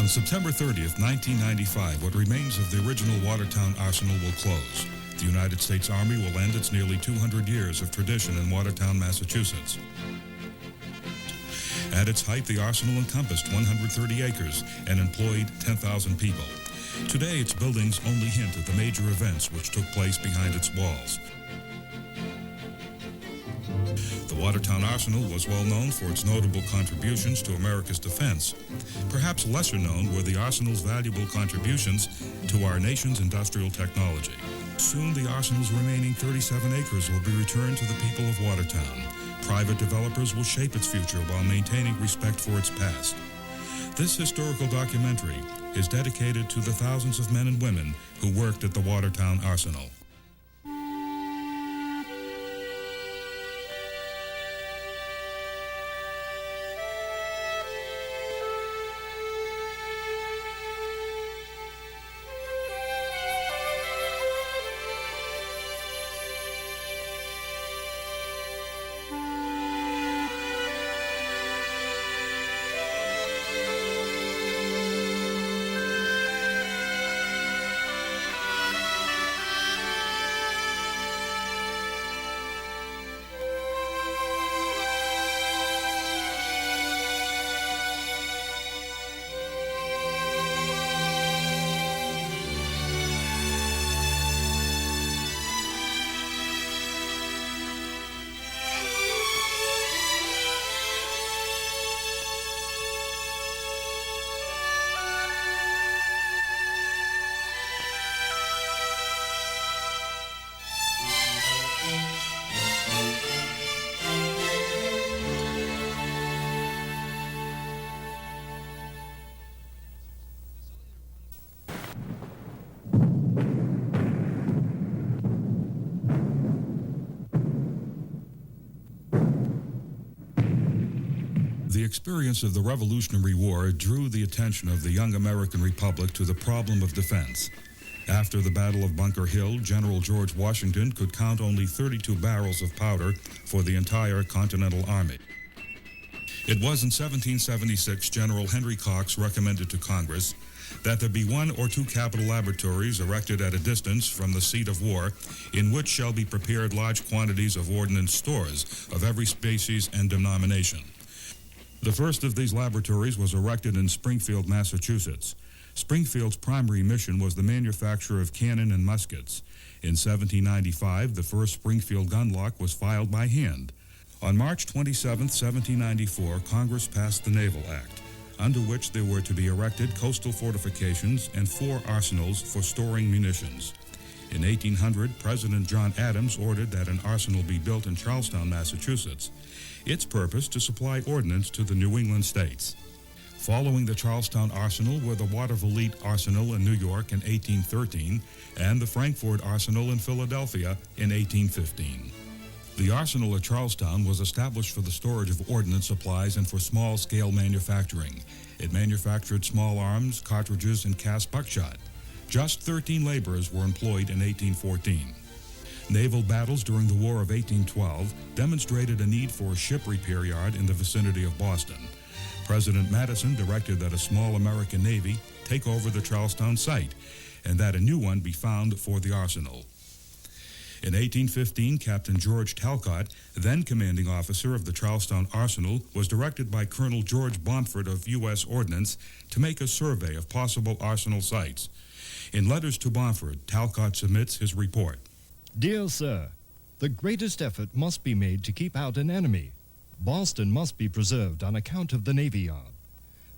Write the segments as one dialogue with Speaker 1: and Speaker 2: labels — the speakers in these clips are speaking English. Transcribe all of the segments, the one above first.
Speaker 1: On September 30th, 1995, what remains of the original Watertown Arsenal will close. The United States Army will end its nearly 200 years of tradition in Watertown, Massachusetts. At its height, the arsenal encompassed 130 acres and employed 10,000 people. Today, its buildings only hint at the major events which took place behind its walls. The Watertown Arsenal was well known for its notable contributions to America's defense. Perhaps lesser known were the arsenal's valuable contributions to our nation's industrial technology. Soon, the arsenal's remaining 37 acres will be returned to the people of Watertown. Private developers will shape its future while maintaining respect for its past. This historical documentary is dedicated to the thousands of men and women who worked at the Watertown Arsenal. The experience of the Revolutionary War drew the attention of the young American Republic to the problem of defense. After the Battle of Bunker Hill, General George Washington could count only 32 barrels of powder for the entire Continental Army. It was in 1776 General Henry Cox recommended to Congress that there be 1 or 2 capital laboratories erected at a distance from the seat of war, in which shall be prepared large quantities of ordnance stores of every species and denomination. The first of these laboratories was erected in Springfield, Massachusetts. Springfield's primary mission was the manufacture of cannon and muskets. In 1795, the first Springfield gunlock was filed by hand. On March 27, 1794, Congress passed the Naval Act, under which there were to be erected coastal fortifications and 4 arsenals for storing munitions. In 1800, President John Adams ordered that an arsenal be built in Charlestown, Massachusetts. Its purpose to supply ordnance to the New England states. Following the Charlestown Arsenal were the Watervliet Arsenal in New York in 1813 and the Frankfort Arsenal in Philadelphia in 1815. The arsenal at Charlestown was established for the storage of ordnance supplies and for small-scale manufacturing. It manufactured small arms, cartridges, and cast buckshot. Just 13 laborers were employed in 1814. Naval battles during the War of 1812 demonstrated a need for a ship repair yard in the vicinity of Boston. President Madison directed that a small American Navy take over the Charlestown site and that a new one be found for the arsenal. In 1815, Captain George Talcott, then commanding officer of the Charlestown Arsenal, was directed by Colonel George Bomford of U.S. Ordnance to make a survey of possible arsenal sites. In letters to Bomford, Talcott submits his report.
Speaker 2: Dear Sir, the greatest effort must be made to keep out an enemy. Boston must be preserved on account of the Navy Yard.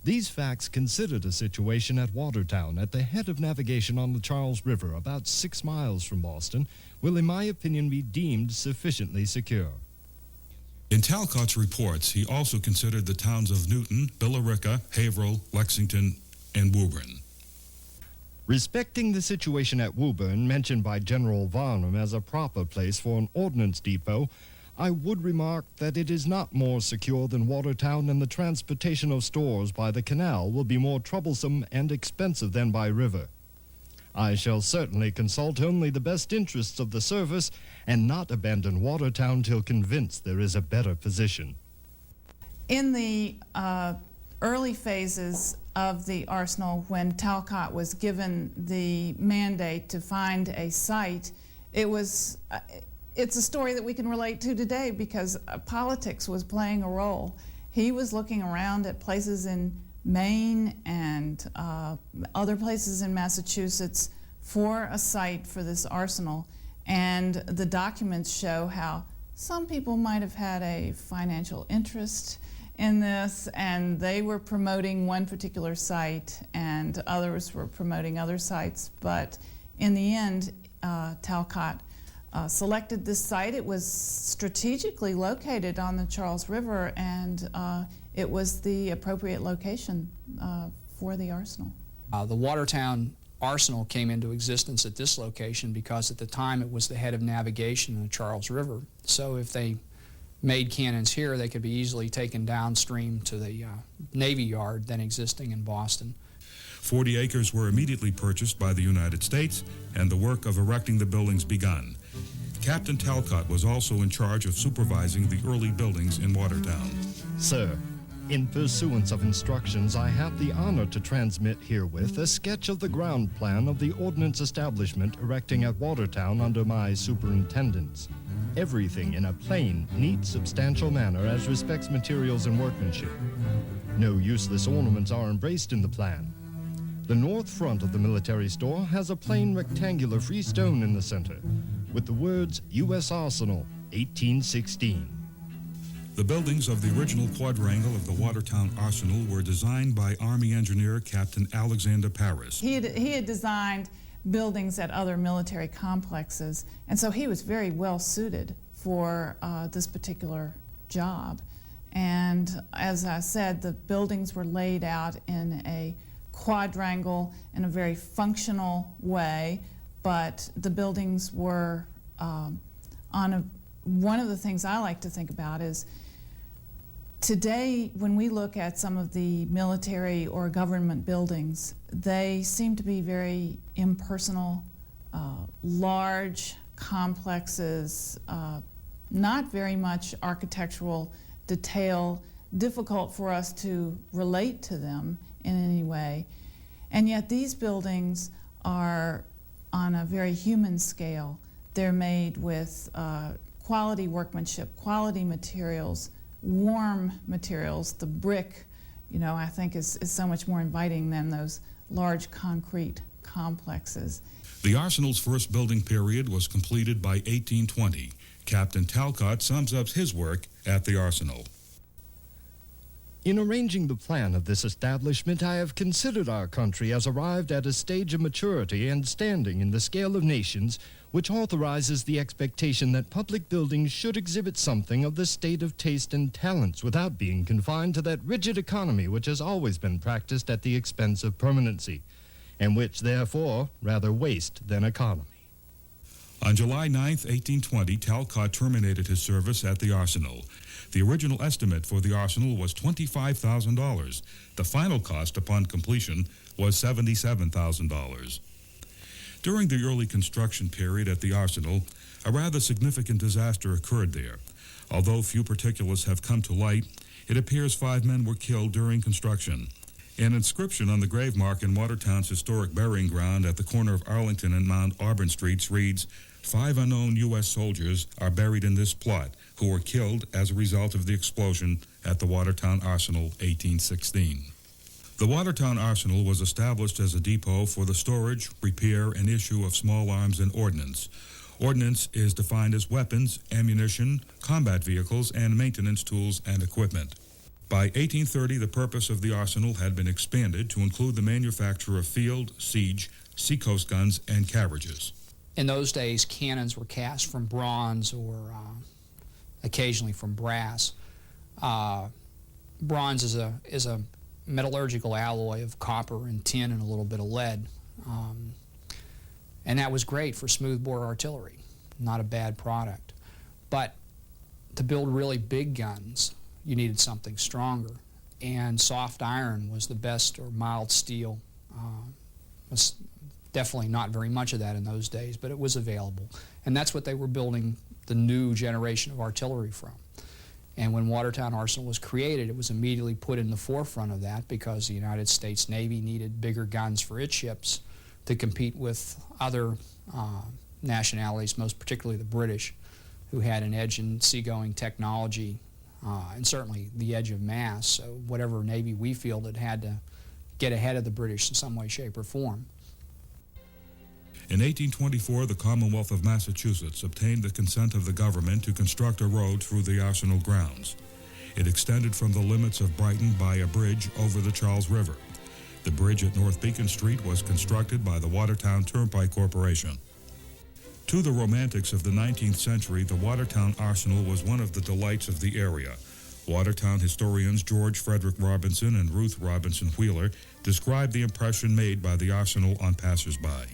Speaker 2: These facts consider the situation at Watertown at the head of navigation on the Charles River, about 6 miles from Boston, will in my opinion be deemed sufficiently secure.
Speaker 1: In Talcott's reports, he also considered the towns of Newton, Billerica, Haverhill, Lexington, and Woburn.
Speaker 2: Respecting the situation at Woburn, mentioned by General Varnum as a proper place for an ordnance depot, I would remark that it is not more secure than Watertown, and the transportation of stores by the canal will be more troublesome and expensive than by river. I shall certainly consult only the best interests of the service and not abandon Watertown till convinced there is a better position.
Speaker 3: In the early phases of the arsenal, when Talcott was given the mandate to find a site, it's a story that we can relate to today because politics was playing a role. He was looking around at places in Maine and other places in Massachusetts for a site for this arsenal, and the documents show how some people might have had a financial interest in this, and they were promoting one particular site and others were promoting other sites. But in the end, Talcott selected this site. It was strategically located on the Charles River, and it was the appropriate location for the arsenal.
Speaker 4: The Watertown arsenal came into existence at this location because at the time it was the head of navigation in the Charles River. So if they made cannons here, they could be easily taken downstream to the Navy Yard then existing in Boston.
Speaker 1: 40 acres were immediately purchased by the United States, and the work of erecting the buildings begun. Captain Talcott was also in charge of supervising the early buildings in Watertown.
Speaker 2: Sir, in pursuance of instructions, I have the honor to transmit herewith a sketch of the ground plan of the ordnance establishment erecting at Watertown under my superintendence. Everything in a plain, neat, substantial manner as respects materials and workmanship. No useless ornaments are embraced in the plan. The north front of the military store has a plain rectangular free stone in the center, with the words U.S. Arsenal, 1816.
Speaker 1: The buildings of the original quadrangle of the Watertown Arsenal were designed by Army engineer Captain Alexander Paris.
Speaker 3: He had designed buildings at other military complexes, and so he was very well suited for this particular job. And as I said, the buildings were laid out in a quadrangle in a very functional way, but the buildings were one of the things I like to think about is today, when we look at some of the military or government buildings, they seem to be very impersonal, large complexes, not very much architectural detail, difficult for us to relate to them in any way. And yet these buildings are on a very human scale. They're made with quality workmanship, quality materials, warm materials. The brick, you know, I think is so much more inviting than those large concrete complexes.
Speaker 1: The arsenal's first building period was completed by 1820. Captain Talcott sums up his work at the arsenal.
Speaker 2: In arranging the plan of this establishment, I have considered our country as arrived at a stage of maturity and standing in the scale of nations which authorizes the expectation that public buildings should exhibit something of the state of taste and talents without being confined to that rigid economy which has always been practiced at the expense of permanency, and which, therefore, rather waste than economy.
Speaker 1: On July 9, 1820, Talcott terminated his service at the arsenal. The original estimate for the arsenal was $25,000. The final cost upon completion was $77,000. During the early construction period at the arsenal, a rather significant disaster occurred there. Although few particulars have come to light, it appears 5 men were killed during construction. An inscription on the grave mark in Watertown's historic burying ground at the corner of Arlington and Mount Auburn Streets reads, 5 unknown U.S. soldiers are buried in this plot who were killed as a result of the explosion at the Watertown Arsenal, 1816. The Watertown Arsenal was established as a depot for the storage, repair, and issue of small arms and ordnance. Ordnance is defined as weapons, ammunition, combat vehicles, and maintenance tools and equipment. By 1830, the purpose of the arsenal had been expanded to include the manufacture of field, siege, seacoast guns, and carriages.
Speaker 4: In those days, cannons were cast from bronze or occasionally from brass. Bronze is a metallurgical alloy of copper and tin and a little bit of lead. And that was great for smoothbore artillery, not a bad product. But to build really big guns, you needed something stronger. And soft iron was the best, or mild steel. Was definitely not very much of that in those days, but it was available. And that's what they were building the new generation of artillery from. And when Watertown Arsenal was created, it was immediately put in the forefront of that because the United States Navy needed bigger guns for its ships to compete with other nationalities, most particularly the British, who had an edge in seagoing technology and certainly the edge of mass. So whatever Navy we fielded had to get ahead of the British in some way, shape, or form.
Speaker 1: In 1824, the Commonwealth of Massachusetts obtained the consent of the government to construct a road through the Arsenal grounds. It extended from the limits of Brighton by a bridge over the Charles River. The bridge at North Beacon Street was constructed by the Watertown Turnpike Corporation. To the romantics of the 19th century, the Watertown Arsenal was one of the delights of the area. Watertown historians George Frederick Robinson and Ruth Robinson Wheeler described the impression made by the Arsenal on passers-by.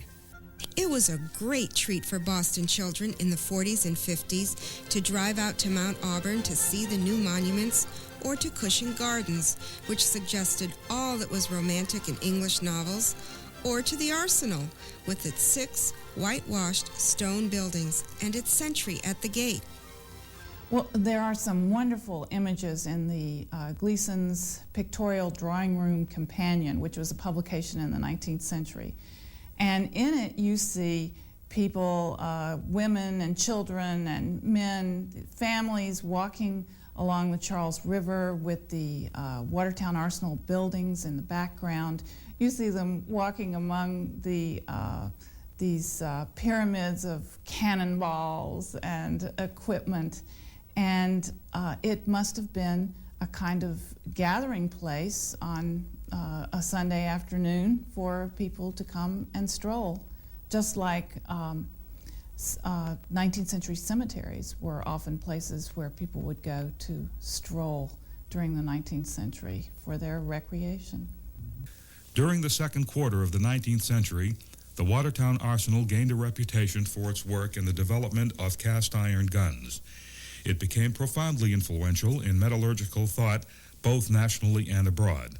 Speaker 5: It was a great treat for Boston children in the 40s and 50s to drive out to Mount Auburn to see the new monuments, or to Cushing Gardens, which suggested all that was romantic in English novels, or to the Arsenal with its 6 whitewashed stone buildings and its sentry at the gate.
Speaker 3: Well, there are some wonderful images in the Gleason's Pictorial Drawing Room Companion, which was a publication in the 19th century. And in it you see people, women and children and men, families walking along the Charles River with the Watertown Arsenal buildings in the background. You see them walking among these pyramids of cannonballs and equipment. And it must have been a kind of gathering place on a Sunday afternoon for people to come and stroll, just like 19th century cemeteries were often places where people would go to stroll during the 19th century for their recreation.
Speaker 1: During the second quarter of the 19th century, the Watertown Arsenal gained a reputation for its work in the development of cast iron guns. It became profoundly influential in metallurgical thought, both nationally and abroad.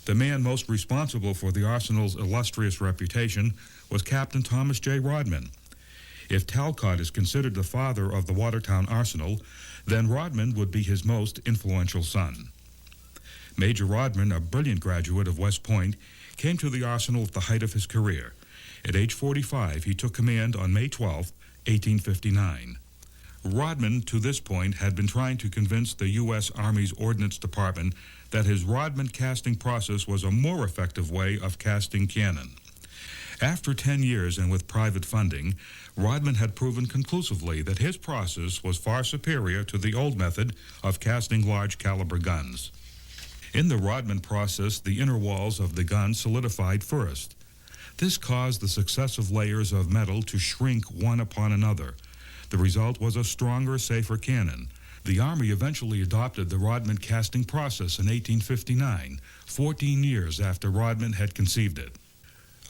Speaker 1: The man most responsible for the Arsenal's illustrious reputation was Captain Thomas J. Rodman. If Talcott is considered the father of the Watertown Arsenal, then Rodman would be his most influential son. Major Rodman, a brilliant graduate of West Point, came to the Arsenal at the height of his career. At age 45, he took command on May 12, 1859. Rodman, to this point, had been trying to convince the U.S. Army's Ordnance Department that his Rodman casting process was a more effective way of casting cannon. After 10 years and with private funding, Rodman had proven conclusively that his process was far superior to the old method of casting large caliber guns. In the Rodman process, the inner walls of the gun solidified first. This caused the successive layers of metal to shrink one upon another. The result was a stronger, safer cannon. The Army eventually adopted the Rodman casting process in 1859, 14 years after Rodman had conceived it.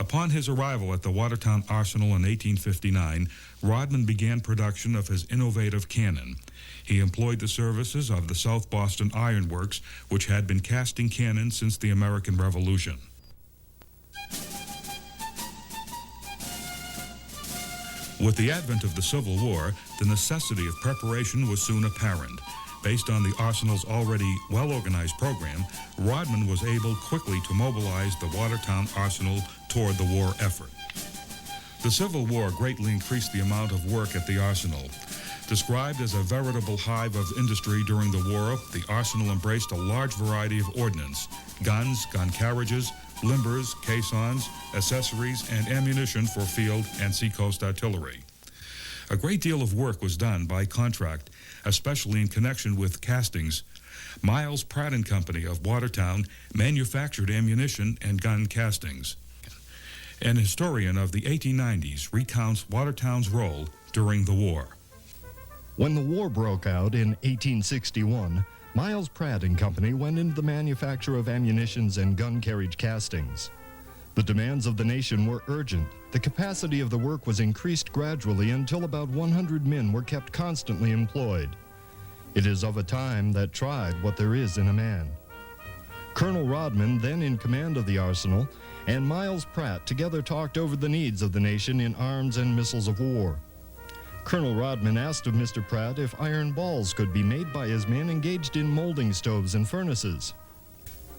Speaker 1: Upon his arrival at the Watertown Arsenal in 1859, Rodman began production of his innovative cannon. He employed the services of the South Boston Iron Works, which had been casting cannon since the American Revolution. With the advent of the Civil War, the necessity of preparation was soon apparent. Based on the Arsenal's already well-organized program, Rodman was able quickly to mobilize the Watertown Arsenal toward the war effort. The Civil War greatly increased the amount of work at the Arsenal. Described as a veritable hive of industry during the war, the Arsenal embraced a large variety of ordnance: guns, gun carriages, limbers, caissons, accessories, and ammunition for field and seacoast artillery. A great deal of work was done by contract, especially in connection with castings. Miles Pratt & Company of Watertown manufactured ammunition and gun castings. An historian of the 1890s recounts Watertown's role during the war.
Speaker 2: When the war broke out in 1861, Miles Pratt & Company went into the manufacture of ammunitions and gun carriage castings. The demands of the nation were urgent. The capacity of the work was increased gradually until about 100 men were kept constantly employed. It is of a time that tried what there is in a man. Colonel Rodman, then in command of the Arsenal, and Miles Pratt together talked over the needs of the nation in arms and missiles of war. Colonel Rodman asked of Mr. Pratt if iron balls could be made by his men engaged in molding stoves and furnaces.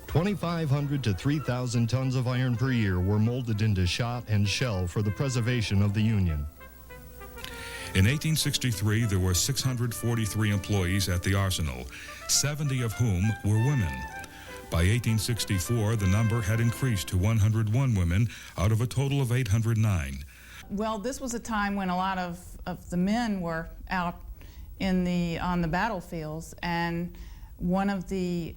Speaker 2: 2,500 to 3,000 tons of iron per year were molded into shot and shell for the preservation of the Union.
Speaker 1: In 1863, there were 643 employees at the arsenal, 70 of whom were women. By 1864, the number had increased to 101 women out of a total of 809.
Speaker 3: Well, this was a time when a lot of the men were out on the battlefields, and one of the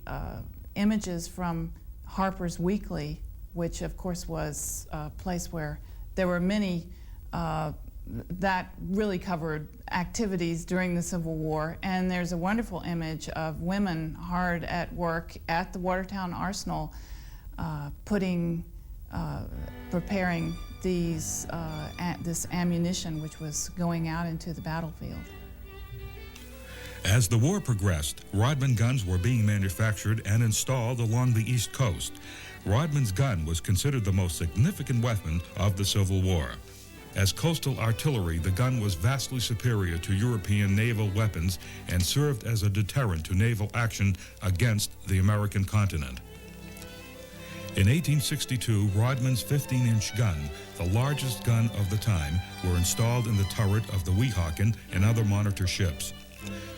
Speaker 3: images from Harper's Weekly, which of course was a place where there were many that really covered activities during the Civil War, and there's a wonderful image of women hard at work at the Watertown Arsenal preparing this ammunition which was going out into the battlefield.
Speaker 1: As the war progressed, Rodman guns were being manufactured and installed along the East Coast. Rodman's gun was considered the most significant weapon of the Civil War. As coastal artillery, the gun was vastly superior to European naval weapons and served as a deterrent to naval action against the American continent. In 1862, Rodman's 15-inch gun, the largest gun of the time, were installed in the turret of the Weehawken and other monitor ships.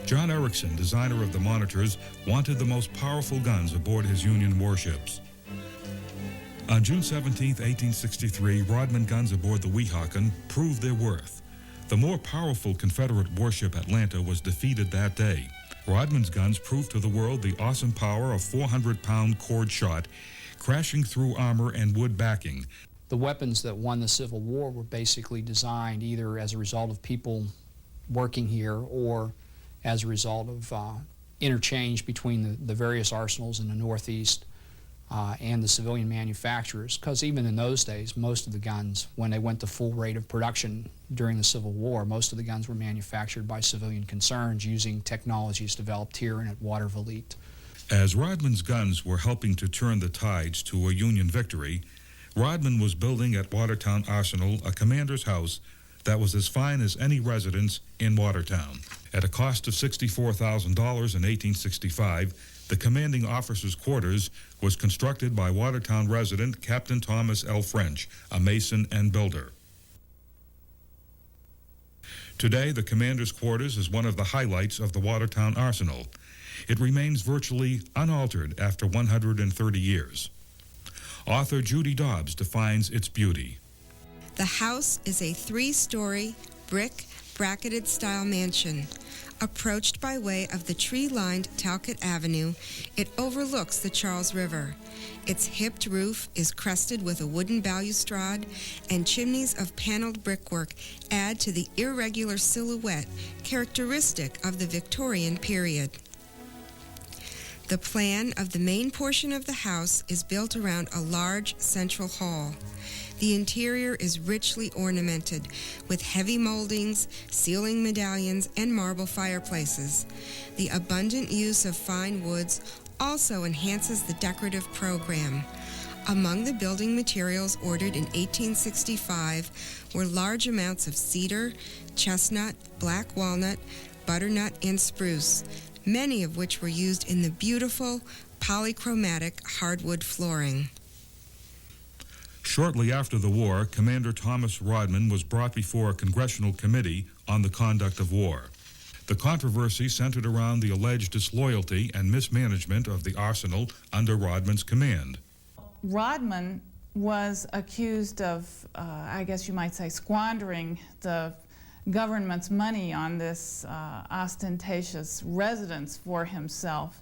Speaker 1: John Erickson, designer of the monitors, wanted the most powerful guns aboard his Union warships. On June 17, 1863, Rodman guns aboard the Weehawken proved their worth. The more powerful Confederate warship Atlanta was defeated that day. Rodman's guns proved to the world the awesome power of 400-pound cord shot, crashing through armor and wood backing.
Speaker 4: The weapons that won the Civil War were basically designed either as a result of people working here or as a result of interchange between the various arsenals in the Northeast and the civilian manufacturers, because even in those days, most of the guns, when they went to full rate of production during the Civil War, most of the guns were manufactured by civilian concerns using technologies developed here and at Watervliet.
Speaker 1: As Rodman's guns were helping to turn the tides to a Union victory, Rodman was building at Watertown Arsenal a commander's house that was as fine as any residence in Watertown. At a cost of $64,000 in 1865, the commanding officer's quarters was constructed by Watertown resident Captain Thomas L. French, a mason and builder. Today, the commander's quarters is one of the highlights of the Watertown Arsenal. It remains virtually unaltered after 130 years. Author Judy Dobbs defines its beauty.
Speaker 5: The house is a 3-story, brick, bracketed style mansion. Approached by way of the tree-lined Talcott Avenue, it overlooks the Charles River. Its hipped roof is crested with a wooden balustrade, and chimneys of paneled brickwork add to the irregular silhouette characteristic of the Victorian period. The plan of the main portion of the house is built around a large central hall. The interior is richly ornamented with heavy moldings, ceiling medallions, and marble fireplaces. The abundant use of fine woods also enhances the decorative program. Among the building materials ordered in 1865 were large amounts of cedar, chestnut, black walnut, butternut, and spruce, many of which were used in the beautiful polychromatic hardwood flooring.
Speaker 1: Shortly after the war, Commander Thomas Rodman was brought before a congressional committee on the conduct of war. The controversy centered around the alleged disloyalty and mismanagement of the arsenal under Rodman's command.
Speaker 3: Rodman was accused of, I guess you might say, squandering the government's money on this ostentatious residence for himself.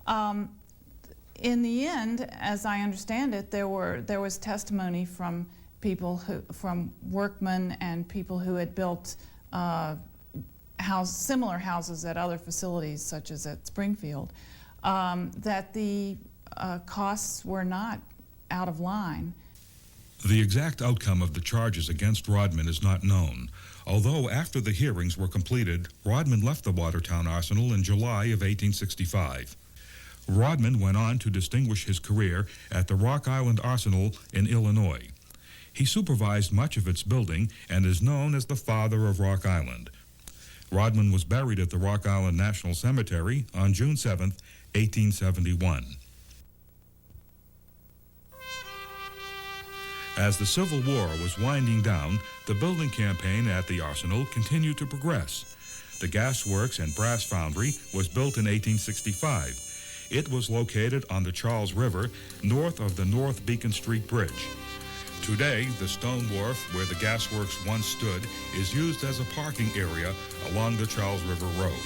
Speaker 3: In the end, as I understand it, there was testimony from people from workmen and people who had built similar houses at other facilities, such as at Springfield, that the costs were not out of line.
Speaker 1: The exact outcome of the charges against Rodman is not known, although after the hearings were completed, Rodman left the Watertown Arsenal in July of 1865. Rodman went on to distinguish his career at the Rock Island Arsenal in Illinois. He supervised much of its building and is known as the father of Rock Island. Rodman was buried at the Rock Island National Cemetery on June 7, 1871. As the Civil War was winding down, the building campaign at the arsenal continued to progress. The gasworks and brass foundry was built in 1865. It was located on the Charles River, north of the North Beacon Street Bridge. Today, the stone wharf where the gasworks once stood is used as a parking area along the Charles River Road.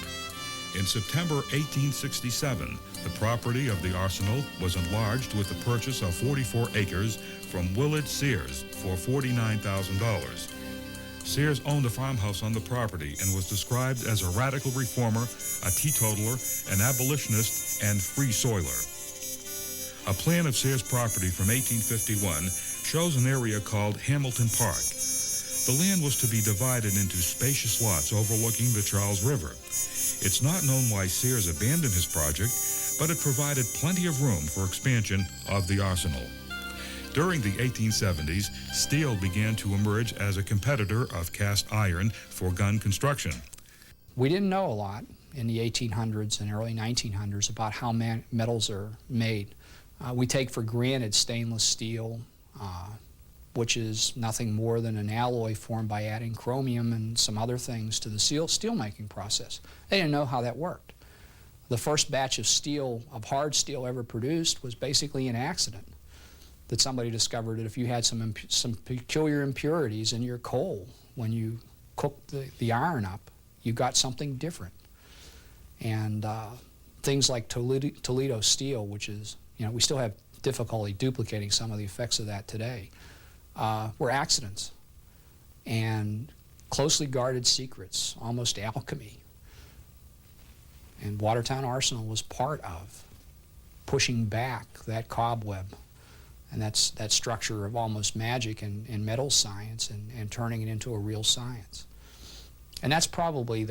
Speaker 1: In September 1867, the property of the arsenal was enlarged with the purchase of 44 acres from Willard Sears for $49,000. Sears owned a farmhouse on the property and was described as a radical reformer, a teetotaler, an abolitionist, and free soiler. A plan of Sears' property from 1851 shows an area called Hamilton Park. The land was to be divided into spacious lots overlooking the Charles River. It's not known why Sears abandoned his project, but it provided plenty of room for expansion of the arsenal. During the 1870s, steel began to emerge as a competitor of cast iron for gun construction.
Speaker 4: We didn't know a lot in the 1800s and early 1900s about how metals are made. We take for granted stainless steel, which is nothing more than an alloy formed by adding chromium and some other things to the steel-making process. They didn't know how that worked. The first batch of steel, of hard steel ever produced, was basically an accident. That somebody discovered that if you had some peculiar impurities in your coal, when you cooked the iron up, you got something different. And things like Toledo steel, which is, we still have difficulty duplicating some of the effects of that today, were accidents and closely guarded secrets, almost alchemy. And Watertown Arsenal was part of pushing back that cobweb and that structure of almost magic in metals science and turning it into a real science. And that's probably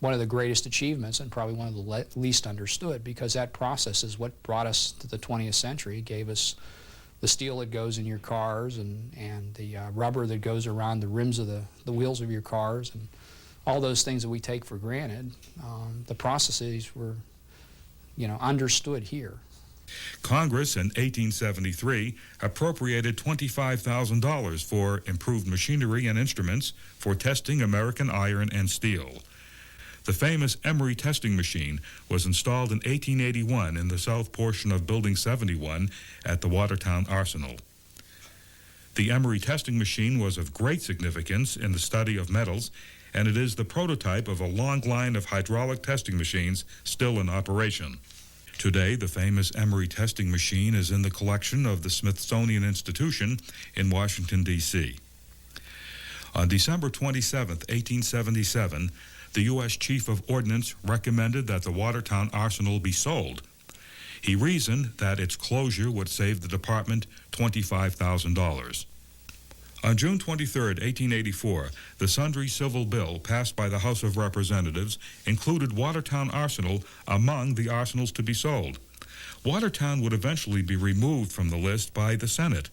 Speaker 4: one of the greatest achievements and probably one of the least understood, because that process is what brought us to the 20th century. It gave us the steel that goes in your cars and the rubber that goes around the rims of the wheels of your cars and all those things that we take for granted. The processes were, understood here.
Speaker 1: Congress in 1873 appropriated $25,000 for improved machinery and instruments for testing American iron and steel. The famous Emery testing machine was installed in 1881 in the south portion of Building 71 at the Watertown Arsenal. The Emery testing machine was of great significance in the study of metals, and it is the prototype of a long line of hydraulic testing machines still in operation. Today, the famous Emery testing machine is in the collection of the Smithsonian Institution in Washington, D.C. On December 27, 1877, the U.S. Chief of Ordnance recommended that the Watertown Arsenal be sold. He reasoned that its closure would save the department $25,000. On June 23, 1884, the Sundry Civil Bill passed by the House of Representatives included Watertown Arsenal among the arsenals to be sold. Watertown would eventually be removed from the list by the Senate.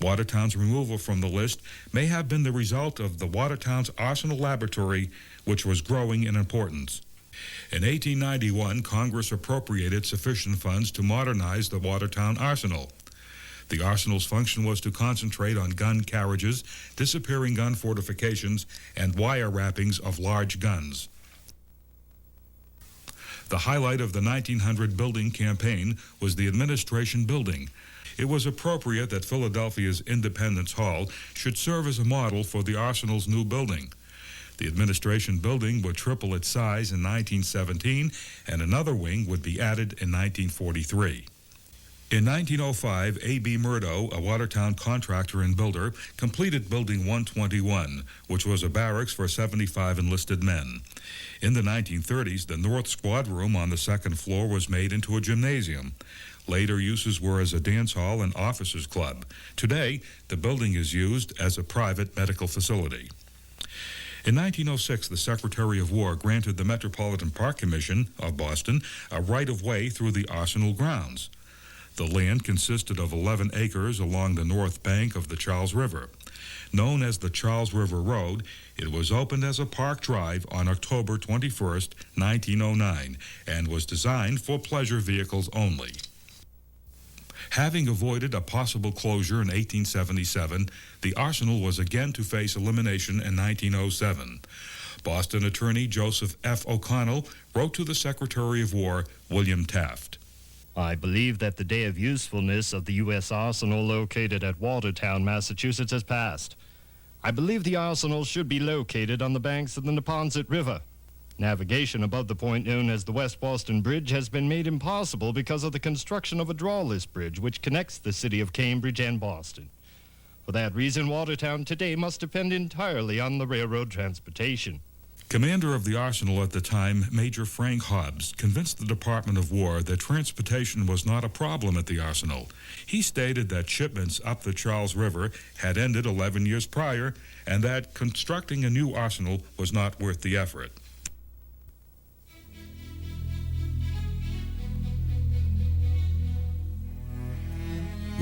Speaker 1: Watertown's removal from the list may have been the result of the Watertown's Arsenal Laboratory, which was growing in importance. In 1891, Congress appropriated sufficient funds to modernize the Watertown Arsenal. The arsenal's function was to concentrate on gun carriages, disappearing gun fortifications, and wire wrappings of large guns. The highlight of the 1900 building campaign was the Administration Building. It was appropriate that Philadelphia's Independence Hall should serve as a model for the arsenal's new building. The Administration Building would triple its size in 1917, and another wing would be added in 1943. In 1905, A.B. Murdo, a Watertown contractor and builder, completed Building 121, which was a barracks for 75 enlisted men. In the 1930s, the North Squad Room on the second floor was made into a gymnasium. Later uses were as a dance hall and officers' club. Today, the building is used as a private medical facility. In 1906, the Secretary of War granted the Metropolitan Park Commission of Boston a right-of-way through the Arsenal grounds. The land consisted of 11 acres along the north bank of the Charles River. Known as the Charles River Road, it was opened as a park drive on October 21st, 1909, and was designed for pleasure vehicles only. Having avoided a possible closure in 1877, the arsenal was again to face elimination in 1907. Boston attorney Joseph F. O'Connell wrote to the Secretary of War, William Taft.
Speaker 2: I believe that the day of usefulness of the U.S. arsenal located at Watertown, Massachusetts, has passed. I believe the arsenal should be located on the banks of the Neponset River. Navigation above the point known as the West Boston Bridge has been made impossible because of the construction of a drawless bridge which connects the city of Cambridge and Boston. For that reason, Watertown today must depend entirely on the railroad transportation.
Speaker 1: Commander of the arsenal at the time, Major Frank Hobbs, convinced the Department of War that transportation was not a problem at the arsenal. He stated that shipments up the Charles River had ended 11 years prior and that constructing a new arsenal was not worth the effort.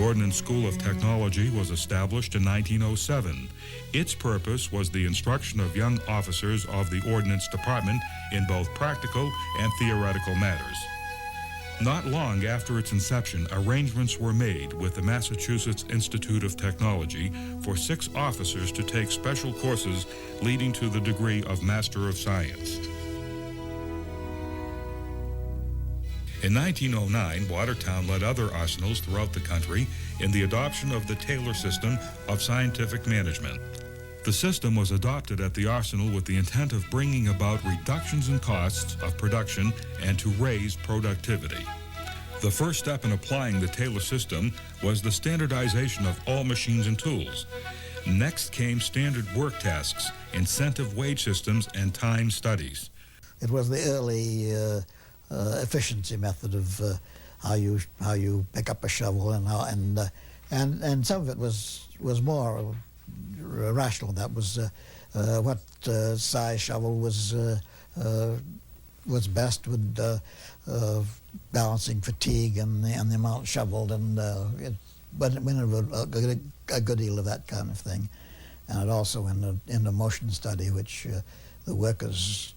Speaker 1: Ordnance School of Technology was established in 1907. Its purpose was the instruction of young officers of the Ordnance Department in both practical and theoretical matters. Not long after its inception, arrangements were made with the Massachusetts Institute of Technology for 6 officers to take special courses leading to the degree of Master of Science. In 1909, Watertown led other arsenals throughout the country in the adoption of the Taylor system of scientific management. The system was adopted at the arsenal with the intent of bringing about reductions in costs of production and to raise productivity. The first step in applying the Taylor system was the standardization of all machines and tools. Next came standard work tasks, incentive wage systems, and time studies.
Speaker 6: It was the early efficiency method of how you pick up a shovel and some of it was more rational. That was what size shovel was best with balancing fatigue and the amount shoveled, and it went a good deal of that kind of thing, and it also in the motion study, which the workers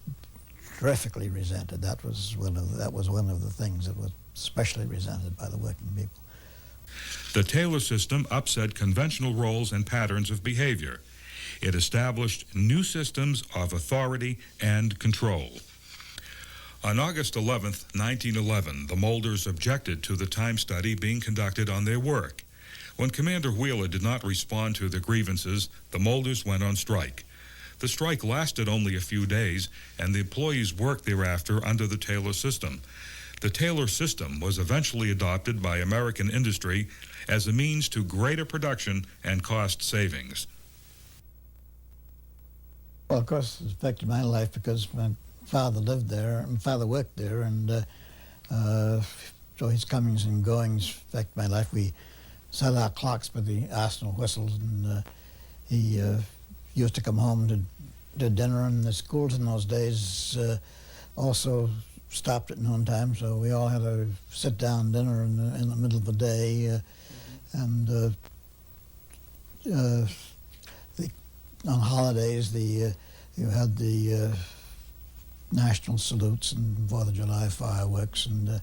Speaker 6: terrifically resented. That was one of the things that was especially resented by the working people.
Speaker 1: The Taylor system upset conventional roles and patterns of behavior. It established new systems of authority and control. On August 11, 1911, the Molders objected to the time study being conducted on their work. When Commander Wheeler did not respond to the grievances, the Molders went on strike. The strike lasted only a few days, and the employees worked thereafter under the Taylor system. The Taylor system was eventually adopted by American industry as a means to greater production and cost savings.
Speaker 6: Well, of course, it affected my life because my father lived there, and father worked there, and so his comings and goings affected my life. We set our clocks by the arsenal whistles, and he used to come home to dinner, and the schools in those days also stopped at noontime, so we all had a sit-down dinner in the middle of the day, and on holidays you had the national salutes and 4th of July fireworks, and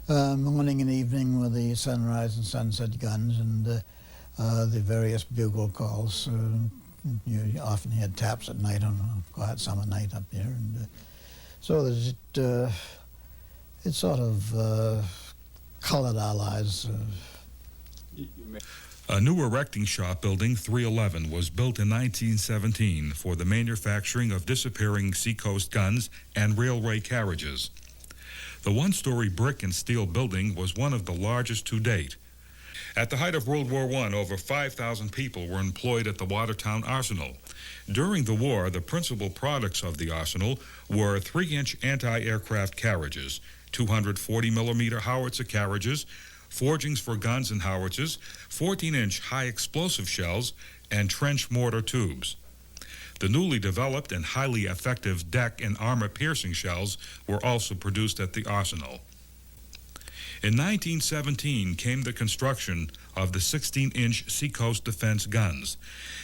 Speaker 6: morning and evening were the sunrise and sunset guns, and the various bugle calls. You often had taps at night on a quiet summer night up here, and so it sort of colored our lives.
Speaker 1: A new erecting shop building, 311, was built in 1917 for the manufacturing of disappearing seacoast guns and railway carriages. The one-story brick and steel building was one of the largest to date. At the height of World War I, over 5,000 people were employed at the Watertown Arsenal. During the war, the principal products of the arsenal were 3-inch anti-aircraft carriages, 240-millimeter howitzer carriages, forgings for guns and howitzers, 14-inch high-explosive shells, and trench mortar tubes. The newly developed and highly effective deck and armor-piercing shells were also produced at the arsenal. In 1917 came the construction of the 16-inch Seacoast defense guns.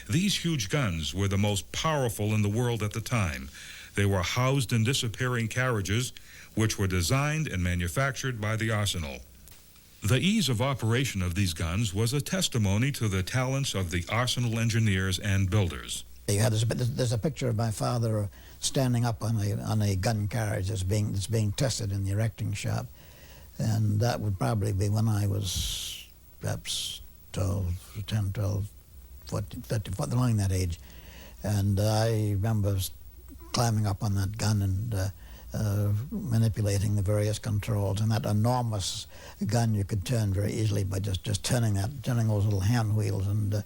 Speaker 1: These huge guns were the most powerful in the world at the time. They were housed in disappearing carriages, which were designed and manufactured by the arsenal. The ease of operation of these guns was a testimony to the talents of the arsenal engineers and builders.
Speaker 6: There's a picture of my father standing up on a gun carriage that's being tested in the erecting shop, and that would probably be when I was perhaps 10, 12, 14, 13, along that age. And I remember climbing up on that gun and manipulating the various controls, and that enormous gun you could turn very easily by just turning those little hand wheels, and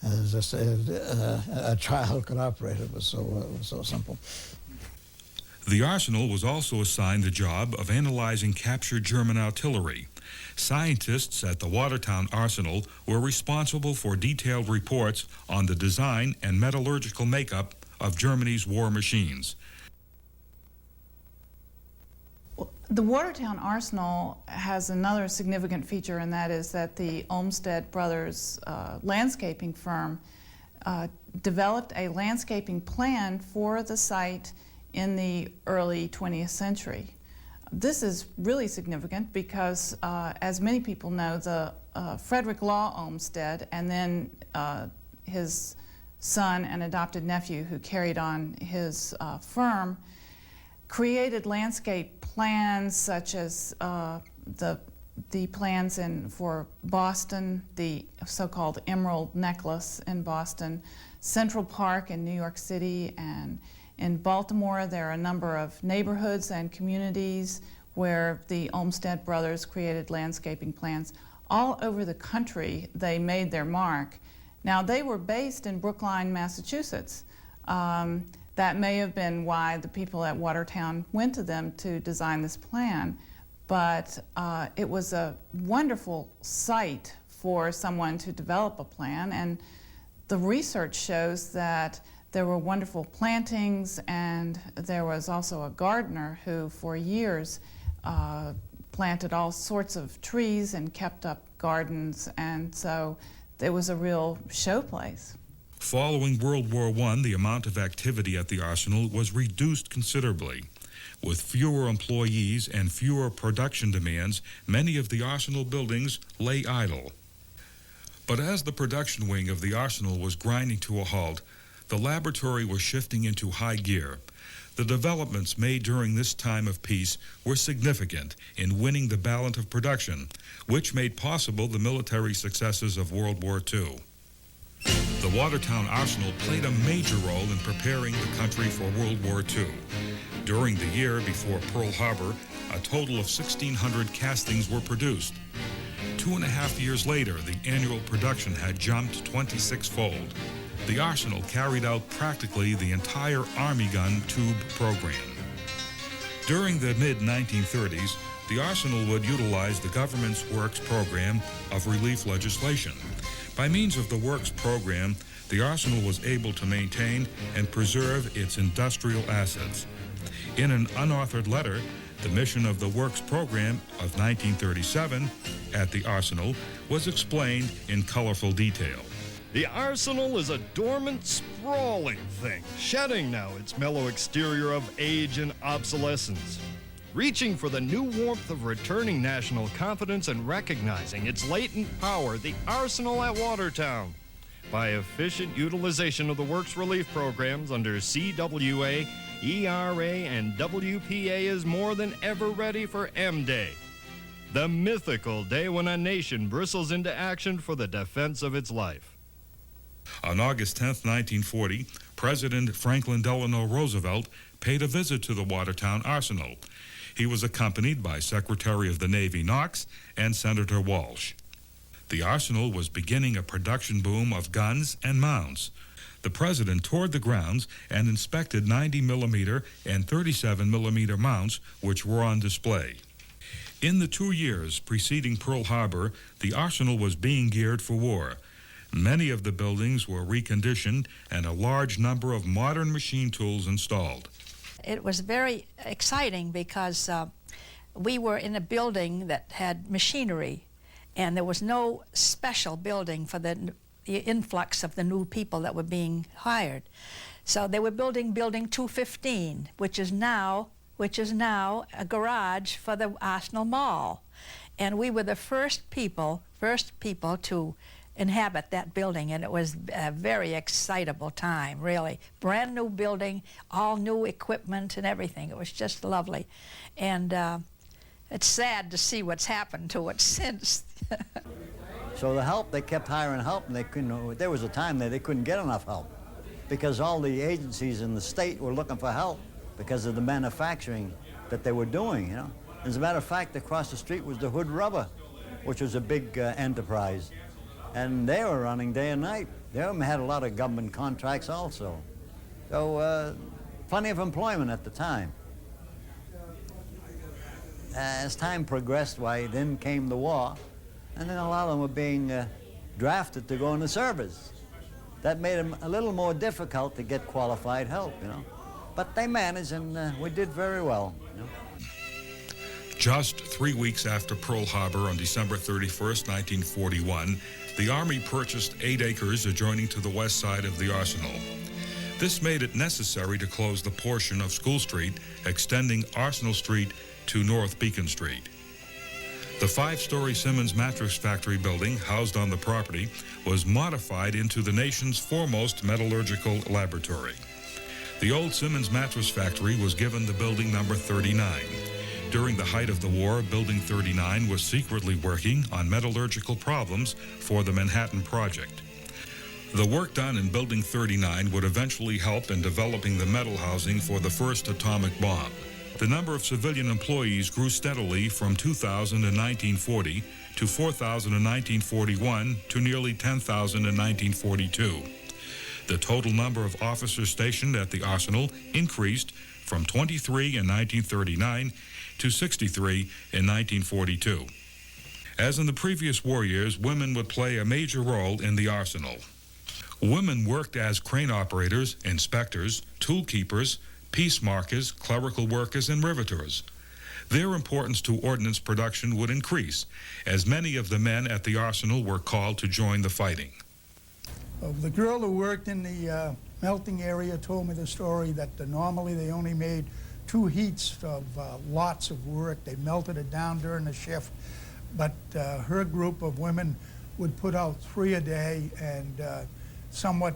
Speaker 6: as a child could operate. It was so simple.
Speaker 1: The arsenal was also assigned the job of analyzing captured German artillery. Scientists at the Watertown arsenal were responsible for detailed reports on the design and metallurgical makeup of Germany's war machines.
Speaker 3: The Watertown Arsenal has another significant feature, and that is that the Olmsted Brothers landscaping firm developed a landscaping plan for the site in the early 20th century. This is really significant because, as many people know, the Frederick Law Olmsted and then his son and adopted nephew, who carried on his firm, created landscape plans such as the plans for Boston, the so-called Emerald Necklace in Boston, Central Park in New York City, and in Baltimore there are a number of neighborhoods and communities where the Olmsted Brothers created landscaping plans. All over the country they made their mark. Now they were based in Brookline, Massachusetts. That may have been why the people at Watertown went to them to design this plan, but it was a wonderful site for someone to develop a plan, and the research shows that there were wonderful plantings, and there was also a gardener who for years planted all sorts of trees and kept up gardens, and so it was a real showplace.
Speaker 1: Following World War I, the amount of activity at the arsenal was reduced considerably. With fewer employees and fewer production demands, many of the arsenal buildings lay idle. But as the production wing of the arsenal was grinding to a halt, the laboratory was shifting into high gear. The developments made during this time of peace were significant in winning the balance of production, which made possible the military successes of World War II. The Watertown Arsenal played a major role in preparing the country for World War II. During the year before Pearl Harbor, a total of 1,600 castings were produced. 2.5 years later, the annual production had jumped 26-fold. The Arsenal carried out practically the entire Army gun tube program. During the mid-1930s, the Arsenal would utilize the government's Works program of relief legislation. By means of the Works program, the Arsenal was able to maintain and preserve its industrial assets. In an unauthored letter, the mission of the Works program of 1937 at the Arsenal was explained in colorful detail.
Speaker 2: The Arsenal is a dormant, sprawling thing, shedding now its mellow exterior of age and obsolescence, reaching for the new warmth of returning national confidence and recognizing its latent power, the Arsenal at Watertown. By efficient utilization of the Works relief programs under CWA, ERA, and WPA is more than ever ready for M-Day, the mythical day when a nation bristles into action for the defense of its life.
Speaker 1: On August 10, 1940, President Franklin Delano Roosevelt paid a visit to the Watertown Arsenal. He was accompanied by Secretary of the Navy Knox and Senator Walsh. The Arsenal was beginning a production boom of guns and mounts. The President toured the grounds and inspected 90mm and 37mm mounts which were on display. In the 2 years preceding Pearl Harbor, the Arsenal was being geared for war. Many of the buildings were reconditioned and a large number of modern machine tools installed.
Speaker 7: It was very exciting because we were in a building that had machinery, and there was no special building for the influx of the new people that were being hired. So they were building Building 215, which is now a garage for the Arsenal Mall. And we were the first people to inhabit that building, and it was a very excitable time, really. Brand new building, all new equipment and everything. It was just lovely. And it's sad to see what's happened to it since.
Speaker 8: So the help, they kept hiring help, and there was a time that they couldn't get enough help because all the agencies in the state were looking for help because of the manufacturing that they were doing, you know. As a matter of fact, across the street was the Hood Rubber, which was a big enterprise. And they were running day and night. They had a lot of government contracts also. So plenty of employment at the time. As time progressed, why, then came the war, and then a lot of them were being drafted to go into service. That made it a little more difficult to get qualified help, you know. But they managed, and we did very well, you know.
Speaker 1: Just 3 weeks after Pearl Harbor on December 31st, 1941, the Army purchased 8 acres adjoining to the west side of the arsenal. This made it necessary to close the portion of School Street extending Arsenal Street to North Beacon Street. The 5-story Simmons Mattress Factory building housed on the property was modified into the nation's foremost metallurgical laboratory. The old Simmons Mattress Factory was given the building number 39. During the height of the war, Building 39 was secretly working on metallurgical problems for the Manhattan Project. The work done in Building 39 would eventually help in developing the metal housing for the first atomic bomb. The number of civilian employees grew steadily from 2,000 in 1940 to 4,000 in 1941 to nearly 10,000 in 1942. The total number of officers stationed at the arsenal increased from 23 in 1939 to 63 in 1942. As in the previous war years, women would play a major role in the arsenal. Women worked as crane operators, inspectors, tool keepers, piece markers, clerical workers, and riveters. Their importance to ordnance production would increase, as many of the men at the arsenal were called to join the fighting.
Speaker 9: The girl who worked in the melting area told me the story that normally they only made 2 heats of lots of work. They melted it down during the shift, but her group of women would put out 3 a day and somewhat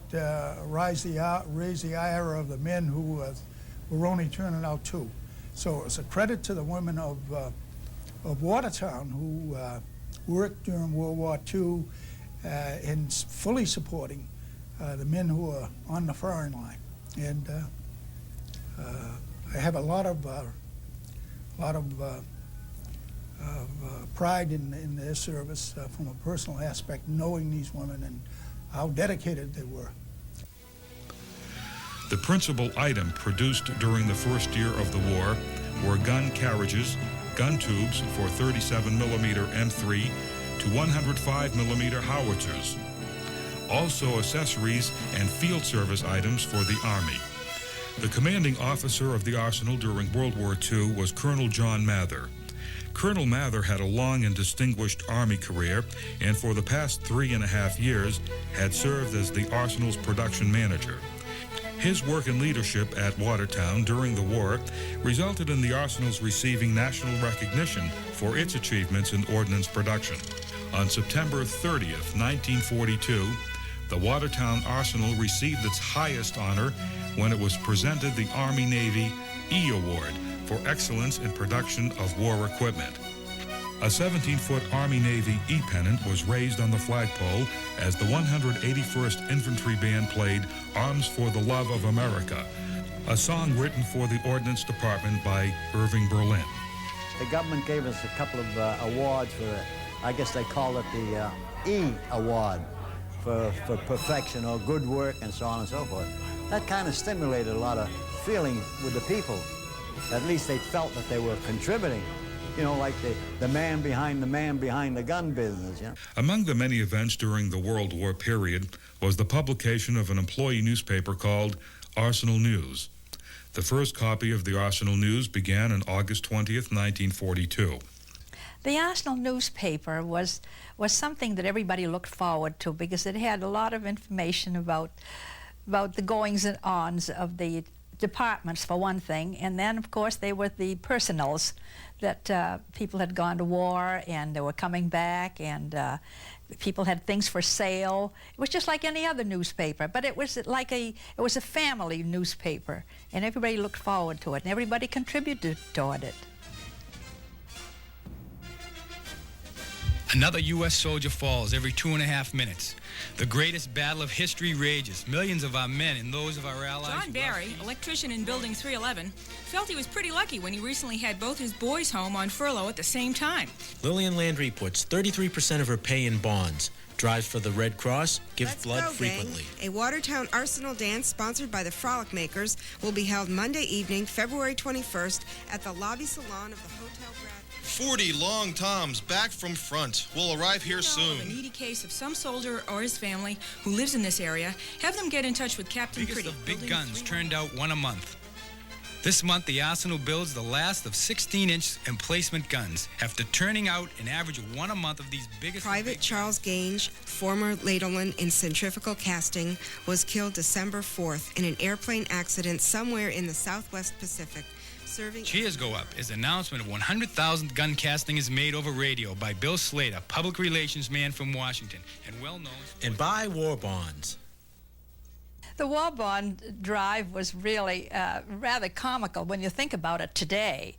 Speaker 9: raise the ire of the men who were only turning out 2. So it's a credit to the women of Watertown who worked during World War II in fully supporting the men who were on the firing line. And I have a lot of pride in their service from a personal aspect, knowing these women and how dedicated they were.
Speaker 1: The principal item produced during the first year of the war were gun carriages, gun tubes for 37mm M3 to 105mm howitzers. Also accessories and field service items for the Army. The commanding officer of the arsenal during World War II was Colonel John Mather. Colonel Mather had a long and distinguished Army career, and for the past 3.5 years had served as the arsenal's production manager. His work and leadership at Watertown during the war resulted in the arsenal's receiving national recognition for its achievements in ordnance production. On September 30th, 1942, the Watertown Arsenal received its highest honor when it was presented the Army-Navy E Award for excellence in production of war equipment. A 17-foot Army-Navy E pennant was raised on the flagpole as the 181st Infantry Band played Arms for the Love of America, a song written for the Ordnance Department by Irving Berlin.
Speaker 8: The government gave us a couple of awards for, I guess they call it the E Award for perfection or good work and so on and so forth. That kind of stimulated a lot of feeling with the people. At least they felt that they were contributing. You know, like the man behind the gun business, you know.
Speaker 1: Among the many events during the World War period was the publication of an employee newspaper called Arsenal News. The first copy of the Arsenal News began on August 20th, 1942.
Speaker 7: The Arsenal newspaper was something that everybody looked forward to because it had a lot of information about the goings and ons of the departments, for one thing, and then, of course, they were the personals that people had gone to war and they were coming back, and people had things for sale. It was just like any other newspaper, but it was a family newspaper, and everybody looked forward to it, and everybody contributed toward it.
Speaker 10: Another U.S. soldier falls every 2.5 minutes. The greatest battle of history rages. Millions of our men and those of our allies...
Speaker 11: John Barry, electrician in Building 311, felt he was pretty lucky when he recently had both his boys home on furlough at the same time.
Speaker 12: Lillian Landry puts 33% of her pay in bonds, drives for the Red Cross, gives
Speaker 5: Let's
Speaker 12: blood
Speaker 5: go,
Speaker 12: frequently.
Speaker 5: Gang. A Watertown Arsenal dance sponsored by the Frolic Makers will be held Monday evening, February 21st at the Lobby Salon of the Hotel Bradford.
Speaker 13: 40 long toms back from front will arrive here soon.
Speaker 11: A needy case of some soldier or his family who lives in this area, have them get in touch with Captain
Speaker 10: Biggest
Speaker 11: Pretty.
Speaker 10: of big guns turned out one a month. This month, the Arsenal builds the last of 16-inch emplacement guns, after turning out an average of one a month of these biggest...
Speaker 5: Private Charles Gange, former ladleman in centrifugal casting, was killed December 4th in an airplane accident somewhere in the Southwest Pacific.
Speaker 10: Cheers go up as the announcement of 100,000 gun casting is made over radio by Bill Slater, public relations man from Washington, and well-known...
Speaker 12: And buy war bonds.
Speaker 7: The war bond drive was really rather comical when you think about it today.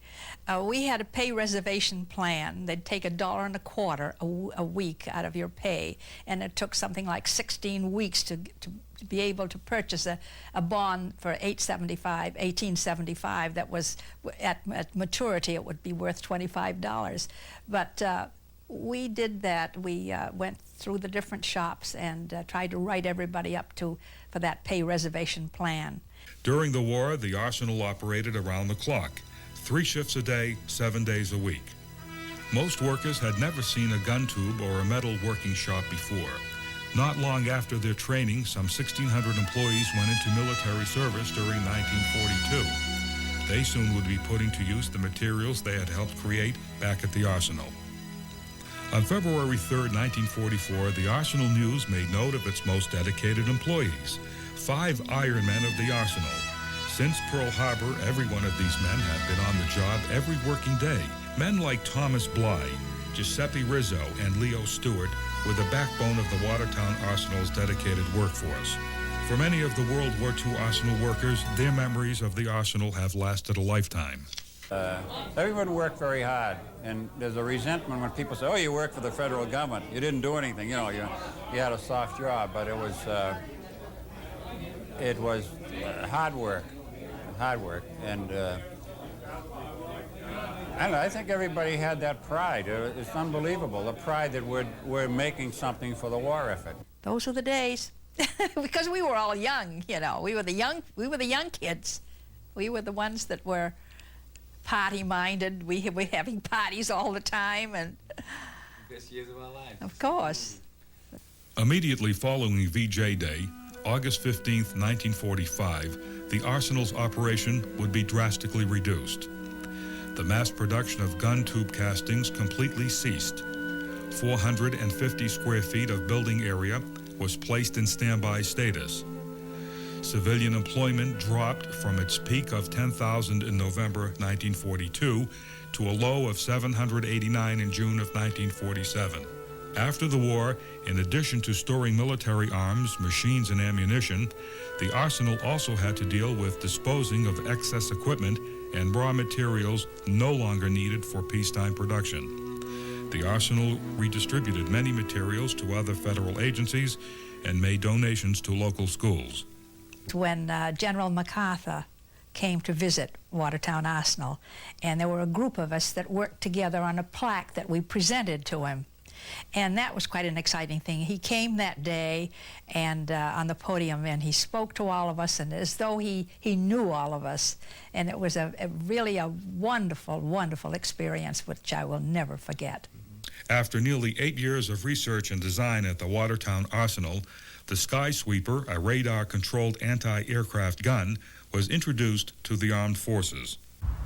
Speaker 7: We had a pay reservation plan. They'd take $1.25 a week out of your pay, and it took something like 16 weeks to be able to purchase a bond for $18.75 that was, at maturity, it would be worth $25. But we did that. We went through the different shops and tried to write everybody up for that pay reservation plan.
Speaker 1: During the war, the Arsenal operated around the clock, 3 shifts a day, 7 days a week. Most workers had never seen a gun tube or a metal working shop before. Not long after their training, some 1,600 employees went into military service during 1942. They soon would be putting to use the materials they had helped create back at the Arsenal. On February 3, 1944, the Arsenal News made note of its most dedicated employees, 5 Iron Men of the Arsenal. Since Pearl Harbor, every one of these men had been on the job every working day. Men like Thomas Bly, Giuseppe Rizzo, and Leo Stewart were the backbone of the Watertown Arsenal's dedicated workforce. For many of the World War II Arsenal workers, their memories of the Arsenal have lasted a lifetime.
Speaker 14: Everyone worked very hard, and there's a resentment when people say, oh, you work for the federal government. You didn't do anything. You know, you had a soft job, but it was hard work, and I think everybody had that pride. It's unbelievable, the pride that we're making something for the war effort.
Speaker 7: Those were the days, because we were all young. You know, we were the young kids. We were the ones that were party-minded. We were having parties all the time, and
Speaker 10: best years of our lives.
Speaker 7: Of course.
Speaker 1: Immediately following VJ Day, August 15th, 1945, the Arsenal's operation would be drastically reduced. The mass production of gun tube castings completely ceased. 450 square feet of building area was placed in standby status. Civilian employment dropped from its peak of 10,000 in November 1942 to a low of 789 in June of 1947. After the war, in addition to storing military arms, machines, and ammunition, the Arsenal also had to deal with disposing of excess equipment and raw materials no longer needed for peacetime production. The Arsenal redistributed many materials to other federal agencies and made donations to local schools.
Speaker 7: When General MacArthur came to visit Watertown Arsenal, and there were a group of us that worked together on a plaque that we presented to him. And that was quite an exciting thing. He came that day and on the podium, and he spoke to all of us, and as though he knew all of us. And it was really a wonderful, wonderful experience, which I will never forget.
Speaker 1: After nearly 8 years of research and design at the Watertown Arsenal, the Sky Sweeper, a radar-controlled anti-aircraft gun, was introduced to the armed forces.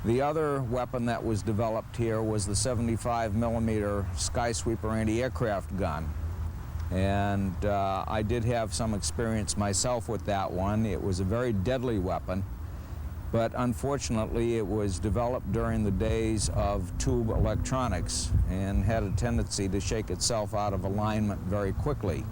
Speaker 15: The other weapon that was developed here was the 75mm Sky Sweeper anti-aircraft gun. And I did have some experience myself with that one. It was a very deadly weapon, but unfortunately it was developed during the days of tube electronics and had a tendency to shake itself out of alignment very quickly.